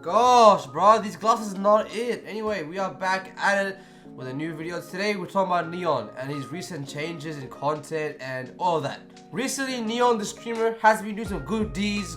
gosh, bro, these glasses is not it. Anyway, we are back at it with a new video. Today we're talking about Neon and his recent changes in content and all that. Recently, Neon the streamer has been doing some good deeds,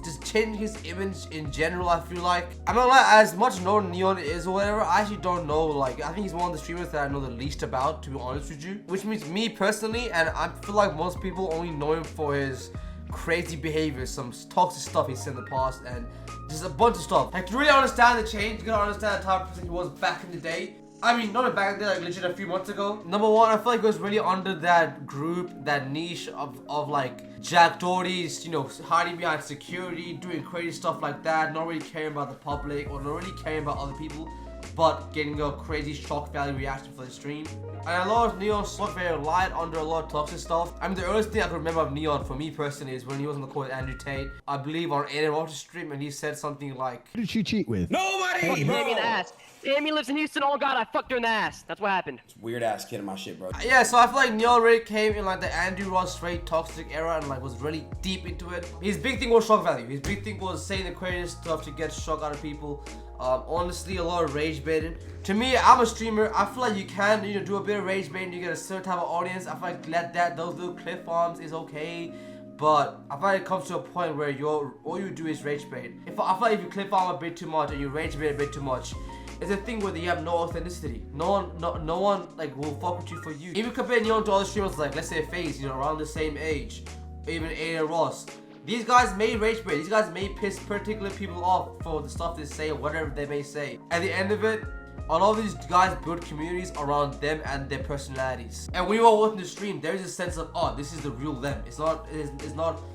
just changing his image in general. I feel like I'm not like as much known Neon is or whatever. I actually don't know. Like, I think he's one of the streamers that I know the least about, to be honest with you. Which means me personally, and I feel like most people only know him for his crazy behavior, some toxic stuff he said in the past, and just a bunch of stuff. Like, to really understand the change, you gotta understand the type of person he was back in the day. I mean, not back then, like legit a few months ago. Number one, I feel like it was really under that group, that niche of like Jack Doherty's, you know, hiding behind security, doing crazy stuff like that, not really caring about the public or not really caring about other people, but getting a crazy shock value reaction for the stream. And a lot of Neon stuff very light under a lot of toxic stuff. I mean, the earliest thing I can remember of Neon for me personally is when he was on the call with Andrew Tate, I believe on Aiden Roger's stream, and he said something like, Who did she cheat with? Nobody! Fucking Amy in the ass. Amy lives in Houston. Oh god, I fucked her in the ass. That's what happened. Weird ass kid in my shit, bro. yeah, so I feel like Neon really came in like the Andrew Ross straight toxic era and like was really deep into it. His big thing was shock value. His big thing was saying the craziest stuff to get shock out of people. Honestly, a lot of rage baiting. To me, I'm a streamer. I feel like you can, you know, do a bit of rage baiting. You get a certain type of audience. I feel like those little clip farms is okay. But I feel like it comes to a point where all you do is rage bait. I feel like if you clip farm a bit too much and you rage bait a bit too much, it's a thing where you have no authenticity. No one like will fuck with you for you. Even compare Neon to other streamers like, let's say FaZe, you know, around the same age, even Aiden Ross. These guys may rage bait. These guys may piss particular people off for the stuff they say or whatever they may say. At the end of it, a lot of these guys build communities around them and their personalities. And when you are watching the stream, there is a sense of, oh, this is the real them. It's not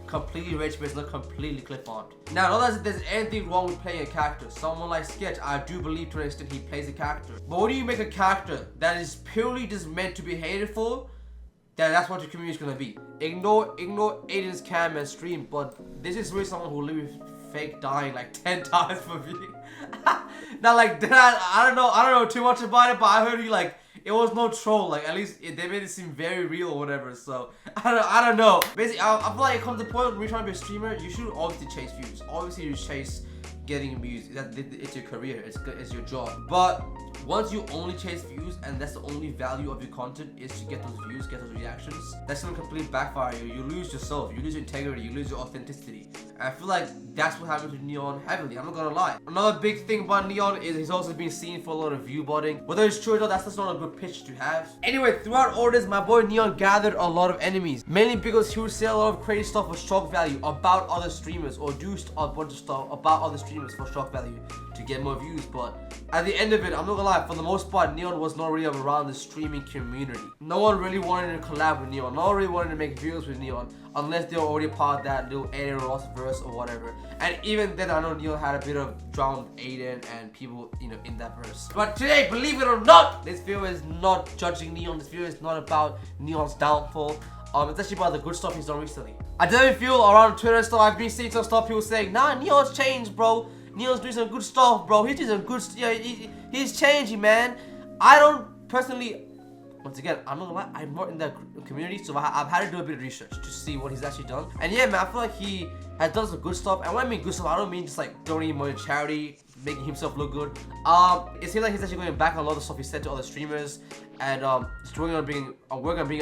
completely rage bait. It's not completely clip on. Now, not that there's anything wrong with playing a character. Someone like Sketch, I do believe to an extent he plays a character. But when you make a character that is purely just meant to be hated for, then that's what your community is gonna be. Ignore Aiden's cam and stream, but this is really someone who literally fake dying like 10 times for me. Now, like, I don't know too much about it, but I heard like it was no troll. Like, at least they made it seem very real or whatever. So I don't know. Basically, I feel like it comes to the point when you're trying to be a streamer, you should obviously chase views. Obviously, you chase getting views. It's your career. It's your job. But once you only chase views and that's the only value of your content is to get those views, get those reactions, that's gonna completely backfire you. You lose yourself, you lose your integrity, you lose your authenticity. And I feel like that's what happened to Neon heavily, I'm not gonna lie. Another big thing about Neon is he's also been seen for a lot of view botting. Whether it's true or not, that's just not a good pitch to have. Anyway, throughout all this, my boy Neon gathered a lot of enemies. Mainly because he would say a lot of crazy stuff for shock value about other streamers, or do a bunch of stuff about other streamers for shock value to get more views. But at the end of it, I'm not gonna lie, for the most part, Neon was not really around the streaming community. No one really wanted to collab with Neon. No one really wanted to make videos with Neon unless they were already part of that little Aiden Ross verse or whatever. And even then, I know Neon had a bit of drama with Aiden and people, you know, in that verse. But today, believe it or not, this video is not judging Neon. This video is not about Neon's downfall. It's actually about the good stuff he's done recently. I definitely feel around Twitter and stuff, I've been seeing some stuff, people saying, nah, Neon's changed, bro. Neon's doing some good stuff, bro. He's doing some good stuff. He's changing, man. I don't personally, once again, I'm not gonna lie, I'm not in that community, so I've had to do a bit of research to see what he's actually done. And yeah, man, I feel like he has done some good stuff. And when I mean good stuff, I don't mean just like donating money to charity, making himself look good. It seems like he's actually going back on a lot of the stuff he said to other streamers, and just working on being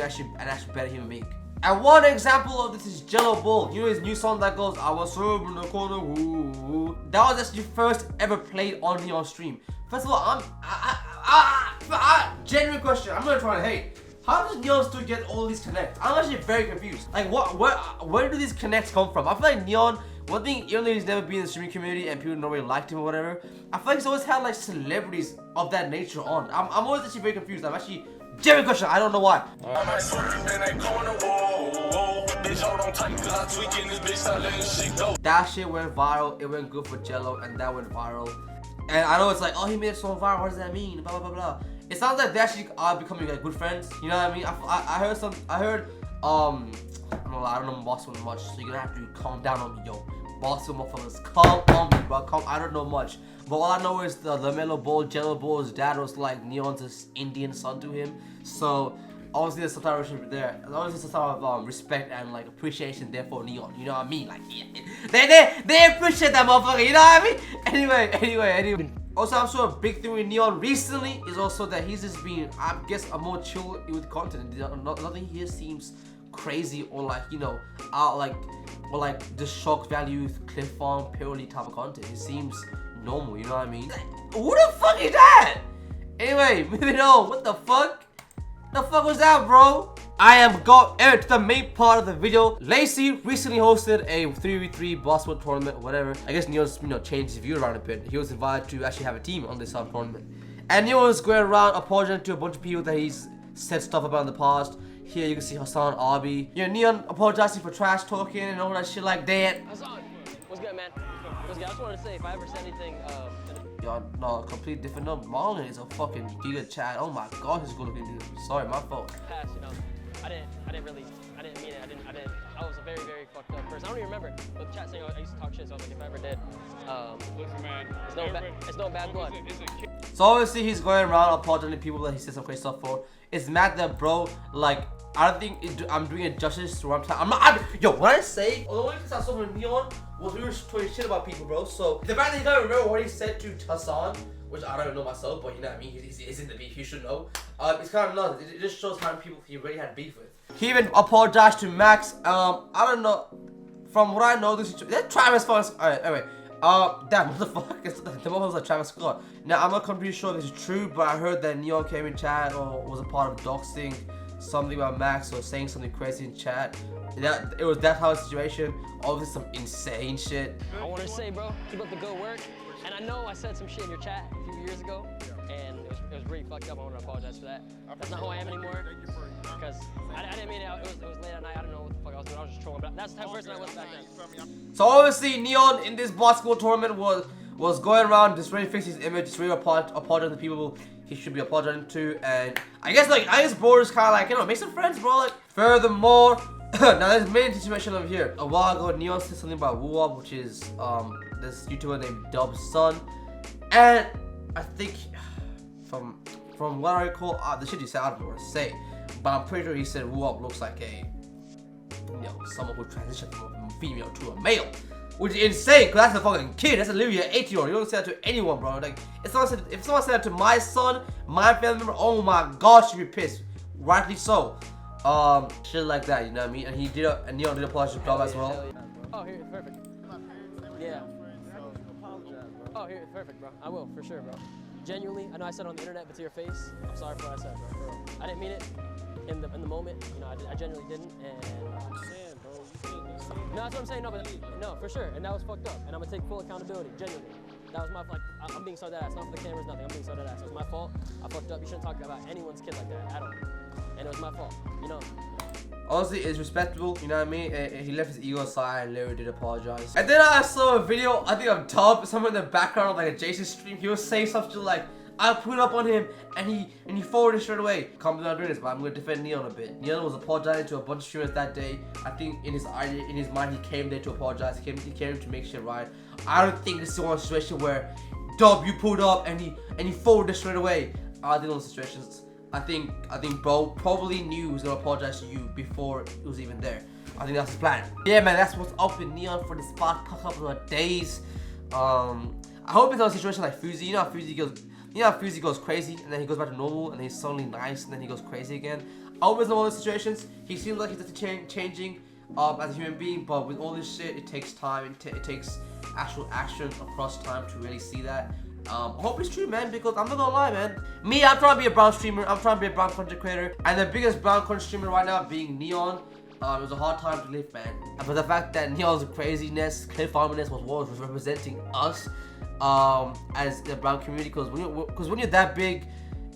actually an actual better human being. And one example of this is Jello Ball. You know his new song that goes, I was served in the corner, woo, woo. That was actually first ever played on Neon stream. First of all, genuine question, I'm not trying to hate. How does Neon still get all these connects? I'm actually very confused. Like, where do these connects come from? I feel like Neon, one thing, even though he's never been in the streaming community and people don't really liked him or whatever, I feel like he's always had like celebrities of that nature on. I'm always actually very confused. I'm actually, genuine question, I don't know why. That shit went viral, it went good for Jello, and that went viral. And I know it's like, oh, he made it so viral, what does that mean? Blah, blah, blah, blah. It sounds like they actually are becoming like good friends, you know what I mean? I heard, I don't know Boston much, so you're gonna have to calm down on me, yo. Boston motherfuckers, calm on me, bro, I don't know much. But all I know is the LaMelo Ball, Jello Ball's dad was like Neon's Indian son to him. So, obviously the subtitle should be there. Obviously some sort of respect and like appreciation there for Neon. You know what I mean? Like they appreciate that motherfucker. You know what I mean? Anyway. Also, I'm sure a big thing with Neon recently is also that he's just being, I guess, a more chill with content. Nothing here seems crazy or like, you know, out like, or like the shock value, cliff farm, purely type of content. It seems normal, you know what I mean? Who the fuck is that? Anyway, moving on. What the fuck? The fuck was that, bro? I am got to the main part of the video. Lacey recently hosted a 3v3 basketball tournament or whatever. I guess Neon's, you know, changed his view around a bit. He was invited to actually have a team on this tournament. And Neon was going around apologizing to a bunch of people that he's said stuff about in the past. Here you can see Hassan Abi. Yeah, Neon apologizing for trash talking and all that shit like that. Hassan, what's good, man? What's good? I just wanted to say, if I ever said anything, Yo, no, completely different. No, Marlon is a fucking giga chat. Oh my god, he's good looking dude. Sorry, my fault. pass, you know, I didn't mean it. I was a very, very fucked up person. I don't even remember. But the chat saying I used to talk shit, so I was like, if I ever did, listen, man, it's no bad blood. So obviously he's going around apologizing to people that he said some crazy stuff for. It's mad that, bro, like, I don't think I'm doing it justice to what I'm saying. Yo, when I say, the only thing I saw from Neon was we were talking shit about people, bro. So the fact that he doesn't remember what he said to Hassan, which I don't know myself, but you know what I mean, he's in the beef, he should know. It's kind of nuts. It just shows how many people he really had beef with. He even apologized to Max. I don't know. From what I know, this is Travis Scott. Alright, anyway. Damn, what the fuck? The moment was like Travis Scott. Now, I'm not completely sure if this is true, but I heard that Neon came in chat or was a part of doxing something about Max or saying something crazy in chat. It was that type of situation. Obviously, some insane shit. I want to say, bro, keep up the good work. And I know I said some shit in your chat a few years ago, and it was really fucked up. I want to apologize for that. That's not who I am anymore. Because I didn't mean it. It was late at night. I don't know what the fuck I was doing. I was just trolling. But that's the type of person I was back then. So obviously, Neon in this basketball tournament was going around just really fix his image, just really apologizing to people he should be apologizing to, and I guess bro is kind of like, you know, make some friends, bro. Like, furthermore, now there's a main situation over here. A while ago, Neon said something about Woo-Up, which is this YouTuber named Dub's son, and I think from what I recall, the shit he said, I don't know what to say, but I'm pretty sure he said Woo-Up looks like a, you know, someone who transitioned from a female to a male. Which is insane, cause that's a fucking kid. That's literally an 8-year-old. You don't say that to anyone, bro. Like, if someone said that to my son, my family member, oh my god, she'd be pissed. Rightly so. Shit like that, you know what I mean? And Neon did apologize to Dub as well. Oh, here, perfect. Yeah. Oh, here, perfect, bro. I will, for sure, bro. Genuinely, I know I said it on the internet, but to your face, I'm sorry for what I said, bro. For real. I didn't mean it in the moment. You know, I genuinely didn't, and no, that's what I'm saying. No, for sure. And that was fucked up. And I'm gonna take full accountability. Genuinely, that was my I'm being so dead ass. Not for the cameras, nothing. I'm being so dead ass. It was my fault. I fucked up. You shouldn't talk about anyone's kid like that at all. And it was my fault. You know. Honestly, it's respectable. You know what I mean? He left his ego aside and literally did apologize. And then I saw a video. I think of Dub, somewhere in the background of like a Jason stream. He was saying something like, I put up on him and he forwarded straight away. Can't believe I'm doing this, but I'm gonna defend Neon a bit. Neon was apologizing to a bunch of streamers that day. I think in his mind he came there to apologize. He came to make shit right. I don't think this is one situation where Dub, you pulled up and he forwarded straight away. I think those situations. I think bro probably knew he was gonna apologize to you before it was even there. I think that's the plan. Yeah, man, that's what's up with Neon for this past couple of days. I hope it's not a situation like Fuzi. You know how Fuzi goes crazy and then he goes back to normal and then he's suddenly nice and then he goes crazy again. I hope it's not one of those situations. He seems like he's just changing as a human being, but with all this shit, it takes time. It takes actual action across time to really see that. I hope it's true, man, because I'm not gonna lie, man. Me, I'm trying to be a brown streamer. I'm trying to be a brown content creator, and the biggest brown content streamer right now being Neon. It was a hard time to live, man. But the fact that Neon's craziness, cliff farminess was representing us as the brown community, because when you're that big,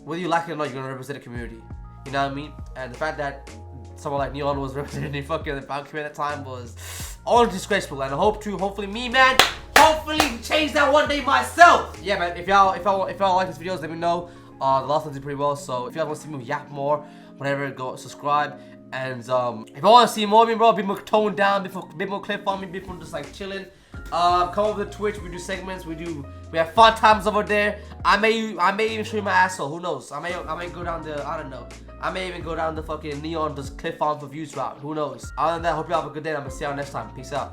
whether you like it or not, you're gonna represent a community. You know what I mean? And the fact that someone like Neon was representing fucking the brown community at the time was all disgraceful. And I hope to, hopefully me, man, hopefully change that one day myself. Yeah, man. If y'all like these videos, let me know. The last one did pretty well, so if you guys want to see me yap more, whatever, go subscribe. And if I want to see more of me, bro, be more toned down, be more clip on me, be more just like chilling. Come over to Twitch. We do segments. We have fun times over there. I may even show you my asshole. Who knows? I may go down the, I don't know. I may even go down the fucking Neon, just Cliff Farm for Views route. Who knows? Other than that, hope you have a good day. I'm gonna see y'all next time. Peace out.